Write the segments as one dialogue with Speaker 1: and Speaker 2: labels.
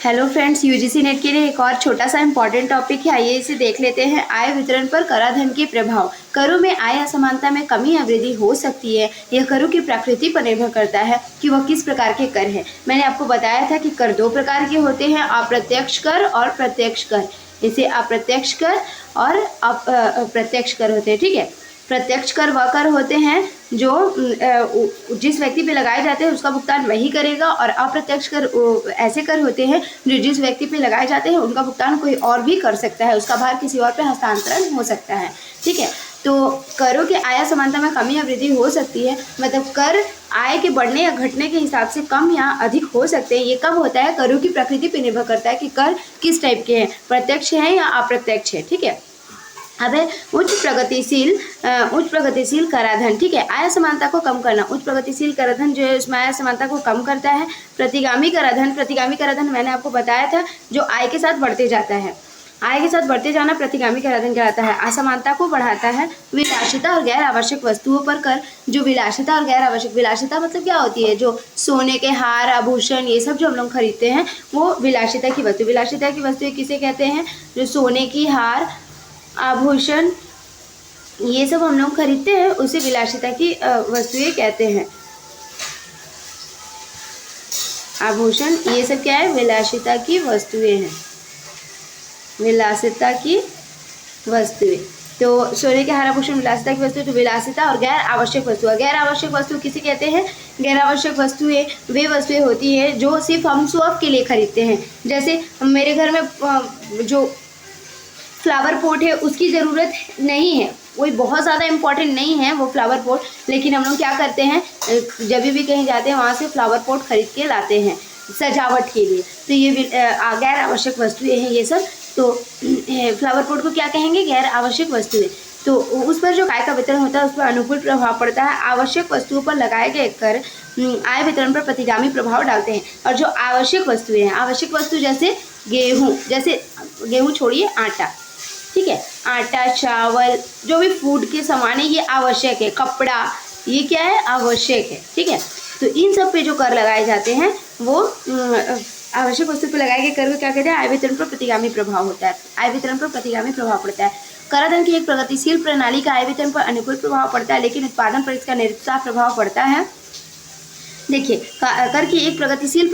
Speaker 1: Hello friends, UGC net के लिए एक और छोटा सा इम्पॉर्टेंट टॉपिक है। आइए इसे देख लेते हैं। आय वितरण पर कराधान के प्रभाव। करों में आय असमानता में कमी या वृद्धि हो सकती है। यह करों की प्रकृति पर निर्भर करता है कि वह किस प्रकार के कर हैं। मैंने आपको बताया था कि कर दो प्रकार के होते हैं, अप्रत्यक्ष कर और प्रत्यक्ष कर। इसे अप्रत्यक्ष कर और प्रत्यक्ष कर होते हैं। ठीक है, प्रत्यक्ष कर वह कर होते हैं जो जिस व्यक्ति पे लगाए जाते हैं उसका भुगतान वही करेगा, और अप्रत्यक्ष कर ऐसे कर होते हैं जो जिस व्यक्ति पे लगाए जाते हैं उनका भुगतान कोई और भी कर सकता है, उसका भार किसी और पे हस्तांतरण हो सकता है। ठीक है, तो करों के आय समानता में कमी या वृद्धि हो सकती है, मतलब कर आय के बढ़ने या घटने के हिसाब से कम या अधिक हो सकते हैं। ये कब होता है? करों की प्रकृति पर निर्भर करता है कि कर किस टाइप के हैं, प्रत्यक्ष है या अप्रत्यक्ष है। ठीक है, अब है उच्च प्रगतिशील कराधान। ठीक है, आय समानता को कम करना। उच्च प्रगतिशील कराधान जो है उसमें आय समानता को कम करता है। प्रतिगामी कराधान मैंने आपको बताया था, जो आय के साथ बढ़ते जाता है। आय के साथ बढ़ते जाना प्रतिगामी कराधान कहलाता है। असमानता को बढ़ाता है। विलासिता और गैर आवश्यक वस्तुओं पर कर। जो विलासिता और गैर आवश्यक, विलासिता मतलब क्या होती है? जो सोने के हार, आभूषण, ये सब जो हम लोग खरीदते हैं वो विलासिता की वस्तु। विलासिता की वस्तुएं किसे कहते हैं? जो सोने की हार, आभूषण, ये सब हम लोग खरीदते हैं उसे विलासिता की वस्तुएं कहते हैं। आभूषण ये सब क्या है? विलासिता की वस्तुएं हैं, विलासिता की वस्तुएं। तो सोने के हार, आभूषण विलासिता की वस्तु। तो विलासिता और गैर आवश्यक वस्तु। गैर आवश्यक वस्तु किसे कहते हैं? गैर आवश्यक वस्तुएं वे वस्तुएं होती हैं जो सिर्फ हम शो ऑफ के लिए खरीदते हैं। जैसे मेरे घर में जो फ्लावर पॉट है उसकी ज़रूरत नहीं है, कोई बहुत ज़्यादा इम्पोर्टेंट नहीं है वो फ्लावर पॉट, लेकिन हम लोग क्या करते हैं, जब भी कहीं जाते हैं वहाँ से फ्लावर पॉट खरीद के लाते हैं सजावट के लिए। तो ये गैर आवश्यक वस्तुएं हैं ये सब। तो फ्लावर पॉट को क्या कहेंगे? गैर आवश्यक वस्तुएं। तो उस पर जो आय का वितरण होता है उस पर अनुकूल प्रभाव पड़ता है। आवश्यक वस्तुओं पर लगाए गए कर आय वितरण पर प्रतिगामी प्रभाव डालते हैं। और जो आवश्यक वस्तुएं हैं, आवश्यक वस्तु जैसे गेहूँ छोड़िए, आटा। ठीक है, आटा, चावल, जो भी फूड के सामान है ये आवश्यक है। कपड़ा ये क्या है? आवश्यक है। ठीक है, तो इन सब पे जो कर लगाए जाते हैं वो आवश्यक वस्तु पे लगाए गए कर को क्या कहते हैं? आय वितरण पर प्रतिगामी प्रभाव होता है। आय वितरण पर प्रतिगामी प्रभाव पड़ता है। कराधान की एक प्रगतिशील प्रणाली का आय वितरण पर अनुकूल प्रभाव पड़ता है, लेकिन उत्पादन पर इसका निरंतर प्रभाव पड़ता है। देखिए, कर की एक प्रगतिशील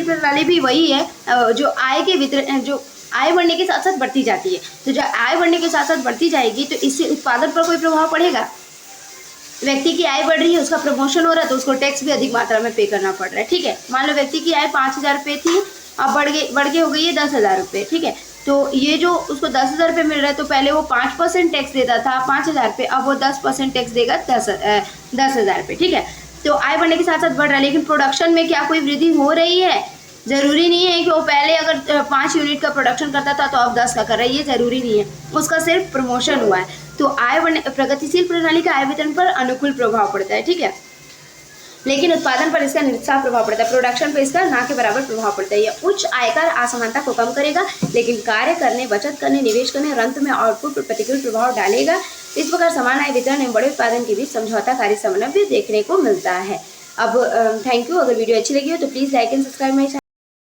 Speaker 1: प्रणाली भी वही है जो आय के वितरण, जो आय बढ़ने के साथ साथ बढ़ती जाती है। तो जब आय बढ़ने के साथ साथ बढ़ती जाएगी तो इससे उत्पादन पर कोई प्रभाव पड़ेगा। व्यक्ति की आय बढ़ रही है, उसका प्रमोशन हो रहा है तो उसको टैक्स भी अधिक मात्रा में पे करना पड़ रहा है। ठीक है, मान लो व्यक्ति की आय 5,000 रुपये थी, अब बढ़ के हो गई है 10,000 रुपये। ठीक है, तो ये जो उसको 10,000 रुपये मिल रहा है, तो पहले वो 5% टैक्स देता था 5,000 रुपये, अब वो 10% टैक्स देगा 10,000 रुपये। ठीक है, तो आय बढ़ने के साथ साथ बढ़ रहा है, लेकिन प्रोडक्शन में क्या कोई वृद्धि हो रही है? ज़रूरी नहीं है कि वो पहले अगर 5 यूनिट का प्रोडक्शन करता था तो अब 10 का कर रहा है, ये ज़रूरी नहीं है, उसका सिर्फ प्रमोशन हुआ है। तो आय बढ़ने, प्रगतिशील प्रणाली का आय वितरण पर अनुकूल प्रभाव पड़ता है। ठीक है, लेकिन उत्पादन पर इसका निरंतर प्रभाव पड़ता है, प्रोडक्शन पर इसका ना के बराबर प्रभाव पड़ता है। यह उच्च आयकर असमानता को कम करेगा, लेकिन कार्य करने, बचत करने, निवेश करने और अंत में आउटपुट पर प्रतिकूल प्रभाव डालेगा। इस प्रकार समान आय वितरण एवं बड़े उत्पादन के बीच समझौताकारी समन्वय देखने को मिलता है। अब थैंक यू। अगर वीडियो अच्छी लगी हो तो please like and subscribe my channel.